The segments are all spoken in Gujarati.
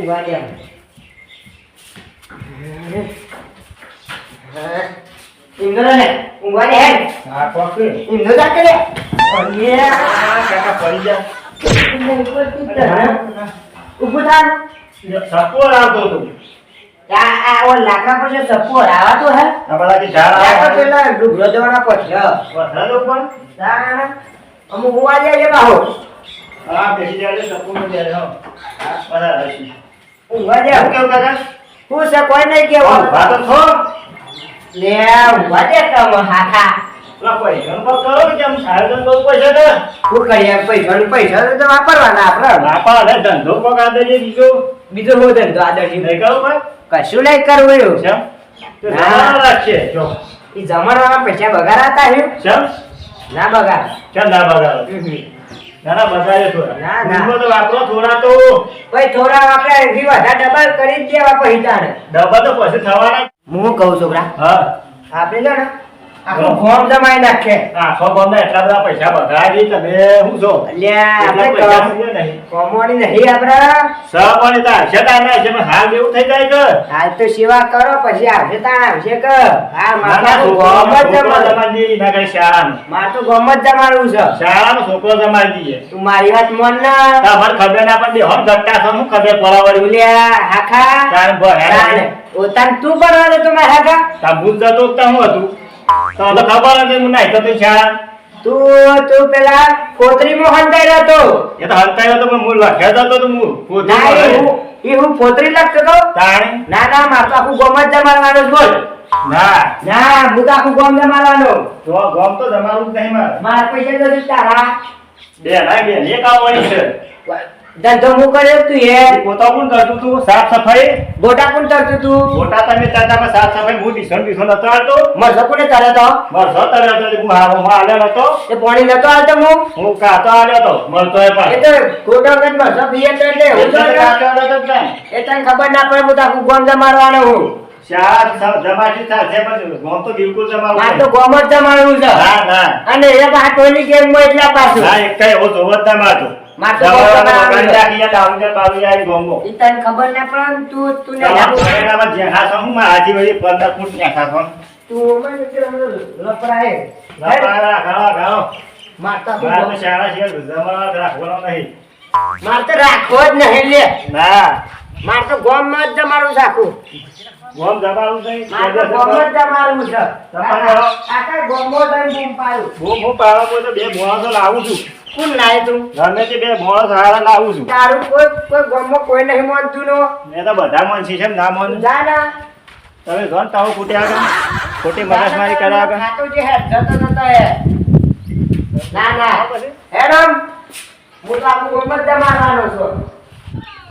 ઊંઘવા દે ઇન્દ્ર ને ઊંઘવા દે હા કોક ઇન્દ્ર જા કરે કાકા પડી જા ઊભું થાન સપોર આવતો તું આ ઓ લાકડા પર જે સપોર આવાતો હે આ બધા કે ઝાડ લાકડા આવે પેલા ડુગરો દેવાના પછી વરસાદ ઉપર તા અમુ ઊંઘવા દે જે બાહો હા બેસી જાય સપોર માં જાય હો બધા હસી ઊંઘવા દે કેવું કાકા હું છે કોઈ નહીં કેવું વાત તો થો લે ઊંઘવા દે તમ હાથા લા પૈસા પર કરો કે આમ આયોજન કરવું પડશે ને શું કરીએ પૈસા તો વાપરવાના આપણે બાપા હવે ધંધો પગાર દઈએ બીજો હો ધંધો આદર્શી નહીં કરો ભાઈ કશું નહીં કરવું એવું કેમ તો ના. જમાનો રાખશે જો એ જમણમાં પૈસા બગાડાતા હે કેમ ના બગાડ કેમ ના બગાડો ના ના બગાડે થોડા ના, ના. ઊંઘમાં તો વાપરો થોડા તો ભાઈ થોડા આપણે એથી વધારે ડબલ કરી જ દેવા પૈસા ને ડબ્બા તો પછી થવાના હું કહું છોકરા હા આપણે છે ને આખું ફોર્મ જમાઈ નાખે આખો બોમ્બે એટલા બધા પૈસા બગાડી તમે શું છો અલ્યા એટલા આપણે પૈસા જોઈએ નહીં કોમોડી નહીં આપણા સહપાણી તો હશે તાર ના છે પણ હાલ એવું થઈ જાય કે હાલ તો સેવા કરો પછી આવશે તાણ આવશે કે હા ના ના મારું ગોમ જ છોકરો જમાડું જમાડી દઈએ ના કઈ શાળાનું મારું ગોમ જ જમાડવું છે શાળાનો છોકરો જમાડી દઈએ તું મારી વાત મોન ના તમારે ખબર ના પણ બે હમ ઘટ્ટા છો શું ખબર પડાવડી બોલ્યા હાખા તાર ભણે તાણ ઓતાન તું ભણવા દે તો મારા હાખા તા ભૂલ જતો તો હું હતું તો હવે ખબર હતી હું નાઈ તો શાળા તું પેલા કોતરીમાં હંતાઈ હતો એ તો હલતાયો તો પણ મૂળ લખ્યા જતો તો મૂળ ના એ હું પોતરી લખતો તો તાણે ના ના મારે તો આખું ગોમ જ જમાડવાનો જ બોલ ના ના હું તો આખું ગોમ જમાડવાનો તો ગોમ તો જમાડવું જ નહીં મારે મારા પૈસા તો તારા બે ના બે એક આવવાની છે ધંધો હું કર્યો તું એ પોતા પણ કરતું તું સાફ સફાઈ ગોટા પણ કરતું તું મોટા તમે તાતામાં સાફ સફાઈ હું ડીસન નતો આવતો મરસો કોને કરે તો મરસો તરે હતો હું આલ્યો નતો એ પાણી નતો આવતો હું કાતો આલ્યો તો મળતો એ એ પણ તો ગોટો કઈ મરસો પીએ તો એટલે હું એટલે તો કાતો આલ્યો તો કાંઈ. એ તને ખબર ના પડે હું તો આખું ગોમ જમાડવાનો હું શાળા જમાતી થશે પણ ગોમ તો બિલકુલ જમાડવું મારે નહીં. તો ગોમ જ જમાડવું છે ના ના અને એ આ ટોલી ગેમમાં એટલા પાછું ના એક કઈ એવો જોવો જ ના મારતો મારે તો ગોમ જમાડવાનું છે. ગાંડા બાવજા બાવજા ગોમો એ તને ખબર ના પડે ને તું ને તમારા જેહા છો હું મારા હાથી વળી 15 ફૂટ નેખા છો તું મને લપરાય લાપારા ખાવા ખાઓ મારતા મારા તો શાળા છે જમાવા રાખવાનો નહીં માર તો રાખવો જ નહીં લે ના માર તો ગોમમાં જ જમાડવું છે આખું ગોમ જમાવું નહીં માર તો ગોમ જ જમાડવું છે તમારે આખા ગોમમાં તને બૂમ પાડું હું પાવા કોઈ તો બે મોણસો લાવું છું કોણ લાય તું ગમે તે બે મોણસ હારા લાવું છું તારું કોઈ ગોમમાં કોઈ નહીં માનતું નો મેં તો બધા મનસી છે ના મન જા ના તમે જોન તાવ ખોટી આગળ ખોટી મગજમારી કર્યા આગળ આ તો જે હે જતો જતો હે ના ના હેડમ હું તો આખું ગોમ જ જમાડવાનો છું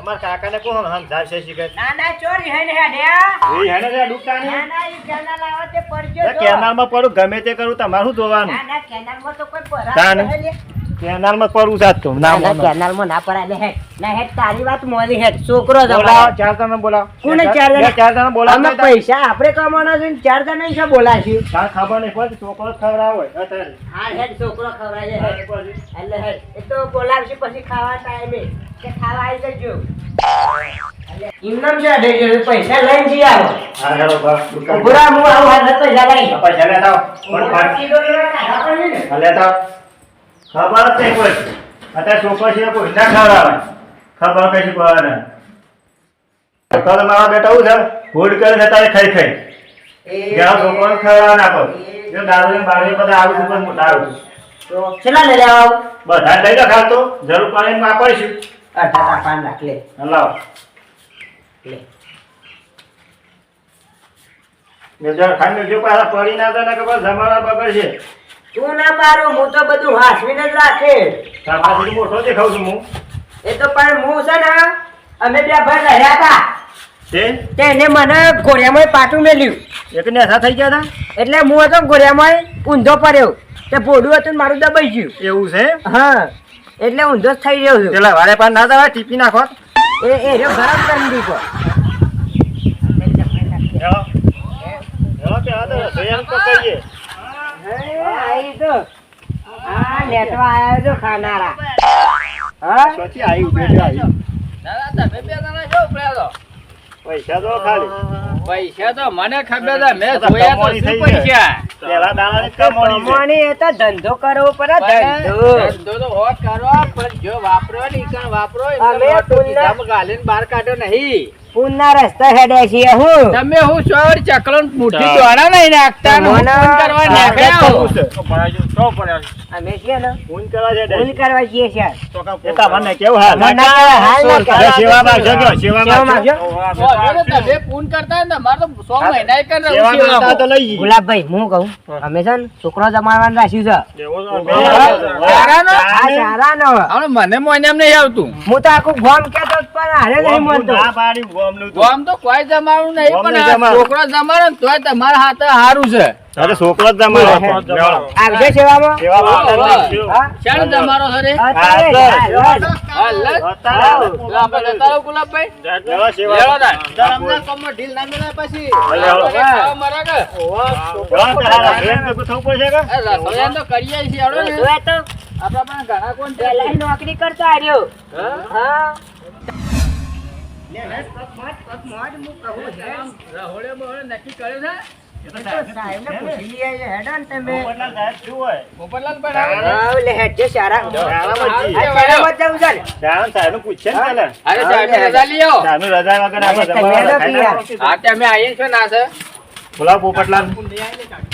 અમાર કાકાને કોણ સમજાવ છે શીખે ના ના ચોરી હે ને હેડ્યા એ હેને રે ડૂબતાની ના ના ઈ કેનાલ આવે તે પરજો એ કેનાલમાં પડું ગમે તે કરું તમારું જોવાનું ના ના કેનાલમાં તો કોઈ પરાગ તાને? નહીં લે. કેનાલમાં પડું સાત તો ના ના મોનો. કેનાલમાં ના પરાય લે હેડ ના હેડ તારી વાત મોરી હેડ છોકરો બોલાવો જમાડે ચાર જણા બોલાવો કોને ચાર જણા? ચાર જણા બોલાવો અમે પૈસા આપણે કમાવાના છે ને ચાર જણા છે બોલાશી તાર ખબર નહીં પડતી છોકરો જ ખવડાવ હોય અત્યારે હા હેડ છોકરો ખવડાય હેડ પછી એટલે હેડ એ તો બોલાવશે પછી ખાવા ટાઈમે કે ખાવા આવી જજો એટલે ઇમનામ છે દે જો પૈસા લઈને જી આવો હા હેલો બસ દુકાન પૂરા હું આવું હાથ પૈસા લઈ પૈસા લેતા આવો. પણ પાછી ઈ તો લેવા કાઢા પડે ને હા, લેતા આવો. ખબર જ નહીં કોઈ અત્યારે છોકરો છે કોઈ ના ખવડાવે ખબર કઈ પડે નહીં તો મારા બેટા હું છે ભૂલ કરે છે તારે ખાઈ ખાઈ જ્યાં છોકરો ખવડાવે ના પડે જો દારૂ બારૂ બધા આવું છું પણ મોટા આવું છું તો કેટલા લઈ લેવા આવું બધા લઈ લો ખાતો જરૂર પડે એમ વાપરીશું અઢા પાન રાખ લે લાવો લે જો ખાઈ જો પાછા પડી ના જાય ને ખબર જમાના બગડશે તું ના પારો હું તો બધું હાસવીને જ રાખે તારાથી મોટો દેખાવ છું હું એ તો પણ હું છે ને અમે બે ભાઈ રહ્યા હતા તે તેને મને ઘોડિયામાં પાટું મેલ્યું એક નેસા થઈ ગયા એટલે હું હતો ઘોડિયામાં ઊંધો પડ્યો તે ભોડું હતું ને મારું દબાઈ ગયું હતા એવું છે હા એટલે ઊંધો જ થઈ રહ્યો છું પેલા વારે પાર ના જવાય ટીપી નાખો એ રહ્યો ગરમ કરી દીધો હેલો હેલો કે આ તો રસોઈયાને તો કહીએ આઈ તો હા લેટવા આવ્યો છો ખાનારા હા પછી આવી ઉભી આવી દાદા તમે બે જણા શું પડ્યા પૈસા તો ખાલી પૈસા તો મને ખબર છે મેં જોયા તો શું પૈસા પેલા દાણાની કમાણી છે. કમાણી એ તો ધંધો કરવો પડે ધંધો ધંધો તો હોત કરો પણ જો વાપરો ને ઈકણ વાપરો અમે એમને પુણ્ય- ખિસ્સામાં ગાલીને બહાર કાઢો નહીં પૂરના રસ્તા હેડે છીએ હું તમે હું ચોર ચકલો મુઠ્ઠી દોડા નહીં નાખતા ને હું મને ફોન કરવા નાખ્યા થવું આવું. છે. અમે છીએ ને ફોન કરવા છે ભૂલ કરવા જઈએ છીએ એ તમને કેવું હાલ મને ના કહેવાય, હાલ ના કહેવાય. સેવા માંગશો કયો? સેવા સેવા માંગશો? માંગશો? બોલો ને તમે ફોન કરતા હોય ને તમારે તો 100 મહિના ય કરી સેવા રહ્યું માંગતા તો છે. લઈ જઈએ. ગુલાબભાઈ હું કહું અમે છે ને છોકરો જમાડવાનું રાખ્યું છે સારાનો? આ સારાનો. હવે મને મોને એમ નહીં આવતું હું તો આખું ગોમ કેતો જ પણ હારે નહીં માનતો. ના પાડી ગોમનું તો. ગોમ તો કોઈ જમાડું નહીં ગોમ પણ નહીં આ જમાડું. છોકરો જમાડે ને તોય તમારા હાથે હારું છે અરે છોકરો જ જમાડો. આવજો સેવામાં. સેવા માંગતા હા. લઈ હા? શાણ જમાડો છે રે અત્યારે જ, હાલ, હાલ. હા, લે. અત્યારે. લે, આપણે જતા રહો ગુલાબભાઈ લેવા સેવા. લેવો તાર. તાર અમને કોમમાં ઢીલ ના મેલાય પછી લેવો. આપણે ખાવા મરા કે? લેવા તારા ફ્રેન્ડ ભેગું થવું પડશે કે? એ રસોઈયા તો કરીએ છીએ હેડો ને. જોયા તો આપણા પાસે ઘણા કોણ છે? પેલા નોકરી કરતો આવ્યો. હા? હા. રહોળે બહોળે નક્કી કર્યું છે? સાહેબને પૂછી લઈએ છે, હેડો ને તમે. પોપટલાલ સાહેબ શું હોય? પોપટલાલ ભાઈ આવે? હા, લે હેડજો સારા. શાળામાં જ આ શાળામાં જ જવું છે ને? શાળામાં સાહેબનું પૂછશે ને પહેલા. અરે સાહેબ રજા લઈ આવો. સાહેબની રજા વગર આપણે તમે જમવાનું તો ખાઈ યાર. નાખો. હા તે અમે આવીએ છીએ ના છે બોલાવો પોપટલાલ.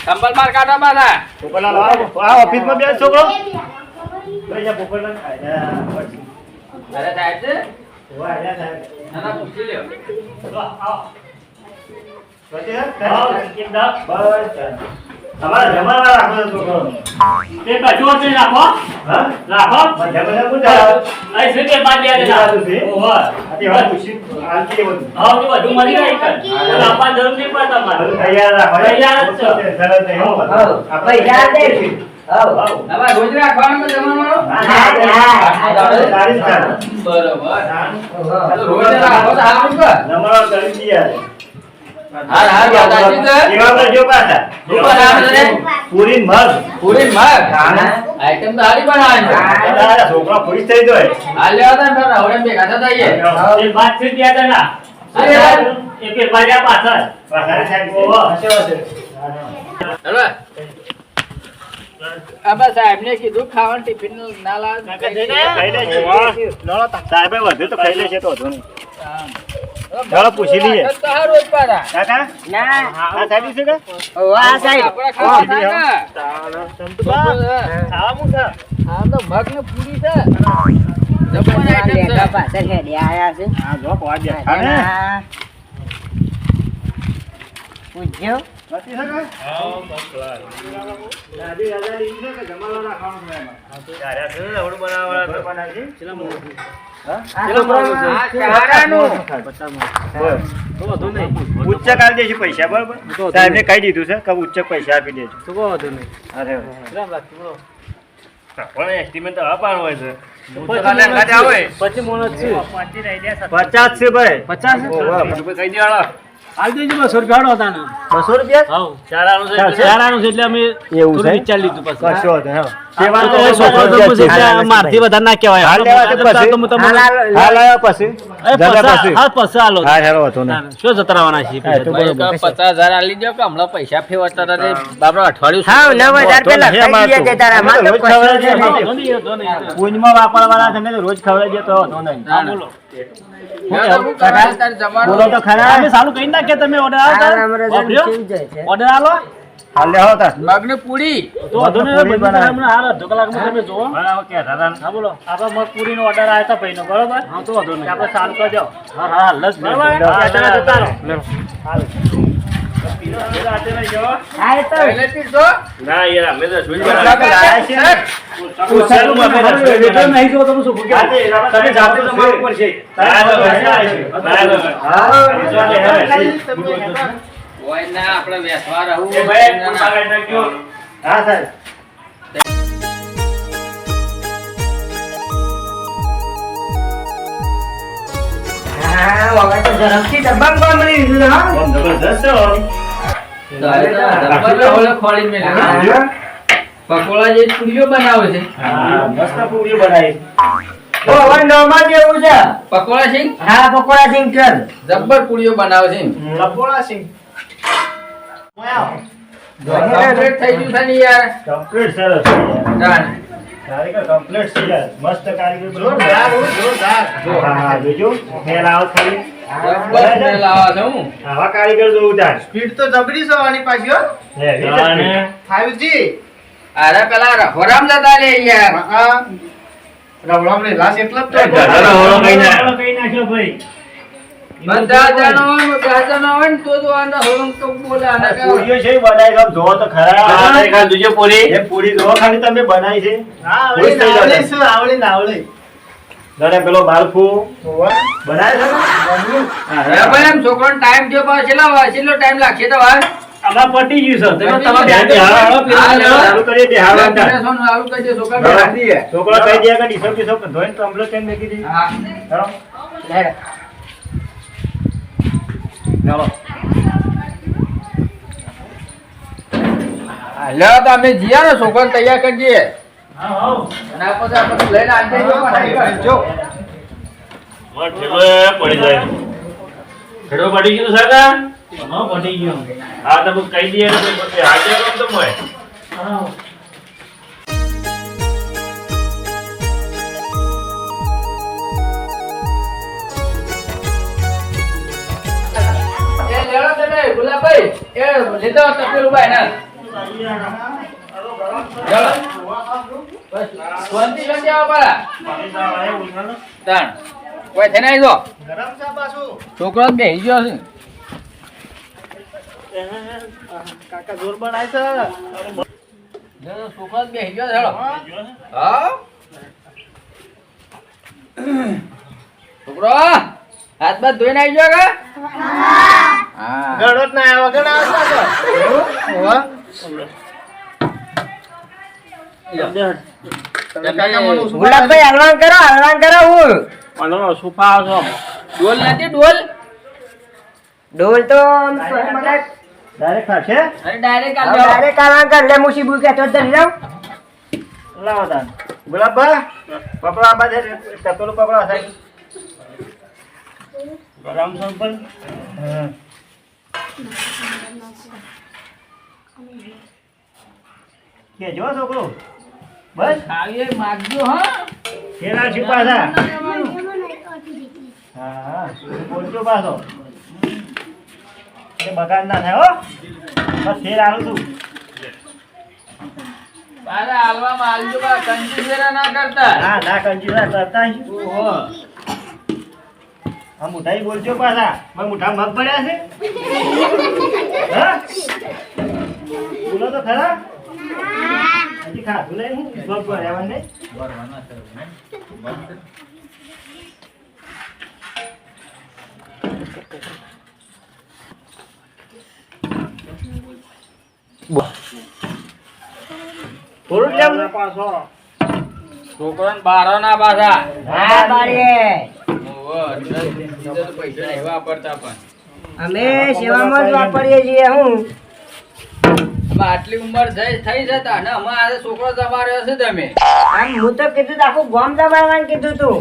સંભલ માર કાઢો પાછા. પોપટલાલ આવો. આ ઓફિસમાં બેસ છોકરો. લઈ જા પોપટલાલ. આયા, પછી. અરે સાહેબ છે ઉભા રહ્યા સાહેબ. ના ના પૂછી લ્યો. પછી હે? બસ. તમારે જમવા રાખો છો છોકરોને. હા? બધા બધા કોણ જાય? આ બાજુ છે? આ તે હવે પૂછી આલતી એ બધું. બધું તૈયાર રાખો. સરસ નહીં હો બધું. હા, પૈસા દે. હા. હવે રોજ રાખવાનું કે જમવાનું? સારી જ ચાલે. બરોબર તો રોજ રાખો તો સારું કે? જમવા કરી દઈએ. હાર હાર વાત સાચી છે. કેવા કરજો પાછા. શું બનાવે છે? પૂરી ને મગ. પૂરી મગ આઈટમ તો હારી બનાવવાની છે. તારા છોકરા પૂરી થઈ જાય. હાલ લેવા તા ને રહોળે ભેગા થતા આવીએ. અરે પાછા સાહેબ. હવે આબા સાહેબને કીધું ખાવાનું ટિફિન ના લાવ ખાઈ લેજો. સાહેબે વધુ તો ખાઈ લેશે તો વધુ નહીં. ચાલો પૂછી લઈએ. તો હારું જ પાછા. કાકા ના. આ સાહેબ છે કે? ઓ, આ સાહેબ. આપણે ખાવા હતા ખાવાનું છે. આ તો મગ ને પૂરી છે જમવાની આઈટમ લેતા છે. પાછળ હેડે આયા છે. હા જો કોવા બેઠા ને. હા. પૂછજો. નથી છે કે? દાદી રાજા લીધી છે કે જમાડવા રાખવાનું છે એમાં? રવડું બનાવી છે? આ છોકરાનું આ ચારાનું. ઉચ્ચક આપી દેજો પૈસા બરોબર સાહેબ ને કહી દીધું છે કે ઉચ્ચક પૈસા આપી દેજો અરે પણ એસ્ટિમેટ તો અપાણું હોય છે 50 છે ભાઈ 50 હાલ દેજો 200 રૂપિયા હતા ને 200 રૂપિયા હાઉ ચારાનું છે એટલે અમે એવું થોડું છે વિચારી લીધું પછી કશો વાંધો નહીં. સેવા તો તો છોકરો તો પછી ત્યાં મારથી વધારે ના કહેવાય હાલ લેવા છે પછી? તો હું તમને હાલ આવ્યો પછી દાદા પછી હા પછી હાલો હા હેરો હતો ને શું જતા રહેવાના છીએ હા, એ તો ભાઈ, બરોબર. 50,000 આલી દો કે હમણાં પૈસા ફેરવતા હતા તે બાપરા અઠવાડિયું હા, 9,000 પેલા હે, ખાઈ મારતું. ગયા તારા. મારે તો રોજ ખવડાવી કશું દે. નથી. ધોની, ધોની. પૂંજમાં વાપરવાળા તમે તો રોજ ખવડાવી દે તો વાંધો નહીં. હા, બોલો બોલો તો ખરા અમે સારું કહી નાખીએ તમે ઓર્ડર આ આવો અમારે જણ કેવું જાય છે? ઓર્ડર આલો હાલ લેવો તાર. મગની પૂરી તો વાંધો નહીં, પૂરી બધું બનાવે. તમને હાલ અડધો કલાકમાં તમે જુઓ બરાબર કે દાદા હા બોલો આપણે મગપુરીનો ઓર્ડર આવ્યો હતો ભાઈનો બરોબર હા તો વાંધો નહીં આપણે ચાલુ કરજો હા હા હાલ જ બરાબર? હા, જરા જતા રહો. હાલ. રાતે લઈ જાઓ. હા, એ તો પહેલેથી જ જો. ના યાર અમે તો જોઈ લાયા છે. પૂછાયું અમે તો જોઈ વેટર નહીં જો તમે શું હા, તે તમે જાતે તમારું ઉપર છે. હા, તો હોય ના આપણે વેસવા રહું એ ભાઈ, ફૂલ પાકીટ નાખજો. હા સાહેબ હા, હવે તો ઝડપથી ડબ્બામાં કોણ મળી લીધું, હા? બહુ જબરદસ્ત છે હો. રહોળે ખોળી મેલે. હા. પકોડા જે પૂરીઓ બનાવે છે હા મસ્ત પૂરી બનાવી ઓવન નોર્મલ જેવું છે. પકોડા સિંગ હા, પકોડા સિંગ કર. જબ્બર પુડીઓ બનાવે છે લપોડા સિંગ કમ્પ્લીટ થઈ ગયું છે ને યાર કમ્પ્લીટ સરસ છે યાર. જાણ. કારીગર કમ્પ્લીટ છે યાર. મસ્ત કારીગર બરોબર. જોરદાર હા હા જોજો મેલ આવો ખાલી. જબ્બર સ્મેલ આવે છે હું આવા કારીગર જોવું તાર. સ્પીડ તો જબરી છે આની પાછી હો હે, રીતે જ. 5G અરે પેલા રહોરામ જતા લે યાર હા રવળામ રે લાસ એટલા જ એ ઘરનો હોળો કઈ નાખ્યો ભાઈ. બધા જણો હોય ને તો આને હોમ તો બોલે આને આ પૂરીઓ છે એ બનાવી આમ જોવો તો ખરા. એ પૂરી જોવો ખાલી તમે બનાવી છે. હા ખુશ થઈ જાઓ. આવડી જાણે પેલો બાલફુ હોવા બનાવે છે ને? હવે ભાઈ એમ છોકરાનો ટાઈમ થયો પણ છેલ્લો ટાઈમ લાગશે તો વાર આમાં પટી ગયું છે. તમે પટી તમારે ગયું. ધ્યાન હા, રાખો. હા, ચાલુ કરીએ તે હાલ અંદર. આવું કહી દે છોકરા બેહાડી દઈએ. છોકરો કહી દે કે ડીસો બીસો ધોઈને કમ્પ્લીટ કરીને મૂકી દે. હા ચાલો. ચાલો. લે તો અમે જીયા ને છોકરાને તૈયાર કરી દઈએ હા હા. અને આ પછી આપણે લઈને આવી જઈએ પણ જો પડી જાય. ખેડો પડી ગયું સાકા? હા પડી ગયું. હા તો કહી દઈએ ને પછી હાજર કોમ તો મોય. એ લેડો તમે ગુલાબભાઈ એ લીધો તપેલું ભાઈ ના ચાલો બસ શાંતિ શાંતિ આવો પાડા તાણ કોઈ થઈને આવી જો ગરમ છે પાછું છોકરો જ બેસી ગયો છે કાકા જોર બનાય છે છોકરો જ બેસી ગયો છે હેડો હા છોકરો હાથ બાથ ધોઈને આવી ગયો કે હા ગળો જ ના આવ્યો વગર આવે હોવા ગુલાબભાઈ હલવાન કરો હું. સુફા છો ડોલ નથી ડોલ ડોલ તો આમ તો મને ડાયરેક્ટ ખાશે? અરે ડાયરેક્ટ હવે આલ્યો direct હલવાન કર. લે મુસીબુ કે તો ધરી લઉં. લાવો તાન. ગુલાબભા, પકડો આ બાજુ. તપેલું પકડો આ સાઈડ. ગરમ સંપલ. હા. કે જો છોકરો બસ ખાવીએ માગજો હા કેરા છે પાછા. હા હા બોલજો પાછો. એ બગાડ ના થાય હો. બસ ફેર આલું છું. તારે હાલવામાં આલજો બા કંજૂસેરા ના કરતા ના ના કંજૂસ ના કરતા જ. ઓહો આ મુઠાઈ બોલજો પાછા. મારા મુઠા મગ પડ્યા છે. હા બોલો તો ખરા. હજી ખાધું નહીં હું મગ પડ્યા મને. થોડું લેવું પાછો. છોકરાને બારો ના પાછા હા બારીએ. ઓહો બીજા તો પૈસા નહીં વાપરતા પણ અમે સેવામાં જ વાપરીએ છીએ હું. અમે આટલી ઉંમર થઈ જતા ને અમે આજે છોકરો જમાડ્યો છે તમે આમ હું તો કીધું તું આખું ગામ દબાવવાનું કીધું તું.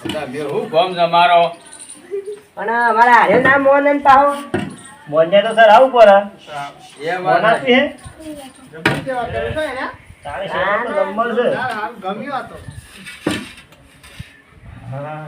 તમે હું ગમ જમારો પણ અમારા હારે ના મોન ને પાહો. મોને તો સર આવું પડે. એ વાત મોનાથી હે જબરી કેવા કરે છે ને તારે સેવા તો નંબર છે. હાલ ગમ્યો આ તો હા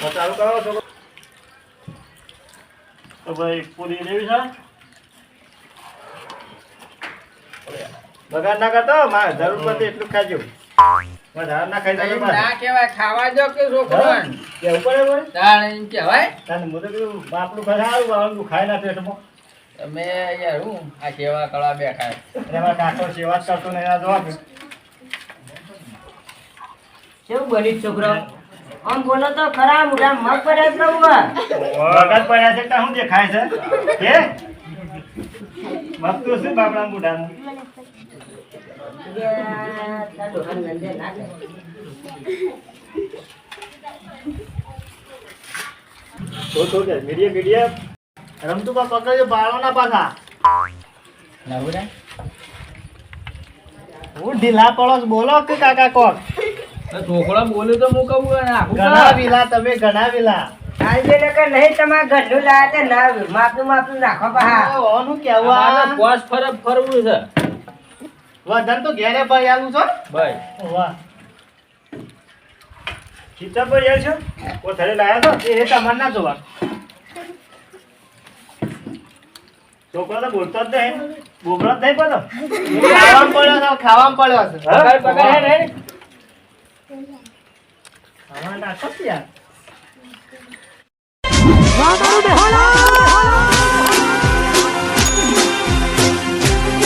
તો ચાલુ કરો છોકરો. તો ભાઈ પૂરી લેવી છે. બગાડ ના કરતો. મારે જરૂર પડતી એટલું ખાજો. વધારે ના ખાઈ જાય ના કહેવાય ખાવા દો કે છોકરો કેવું પડે બોલ તાણ એમ કહેવાય તને હું તો કીધું બાપનું ખરાબ વાળું ખાય ના પેટમાં તમે યાર હું આ સેવા કરવા બેઠા અને મારા કાકો સેવા જ કરતો ને એના જવાબ કેવું બની છોકરો આમ બોલો તો ખરા મોઢા મગ પડ્યા જ કહું વખત પડ્યા છે ત્યાં શું દેખાય છે કે મગતું શું બાપડા બુઢાનું તો કે મીડિયા રમતું પા પકડજો બાળોના પાછા નવું ને હું ઢીલા પડો છો, બોલો કે કાકા કોક છોકરો બોલ્યું તો હું કહું ને આખું ઘણા કહો. વિલા તમે ઘણા વિલા આજે નકર નહીં તમારા ઘરનું લાયા તે ના માપનું નાખો પા ઓનું અમારે કેવા પોસ ફરવું છે વધન તો ઘેરે ભર્યાલું છો ભાઈ વાહ ખીચા પર યાર છો કોથળે લાયા છો એ તમારે ના જોવા છોકરો તો બોલતો જ નહીં બોબડો જ નહીં પડતો ખાવામાં પડ્યો છે પકડ પકડ હે ને ખાવા નાખો જ યાર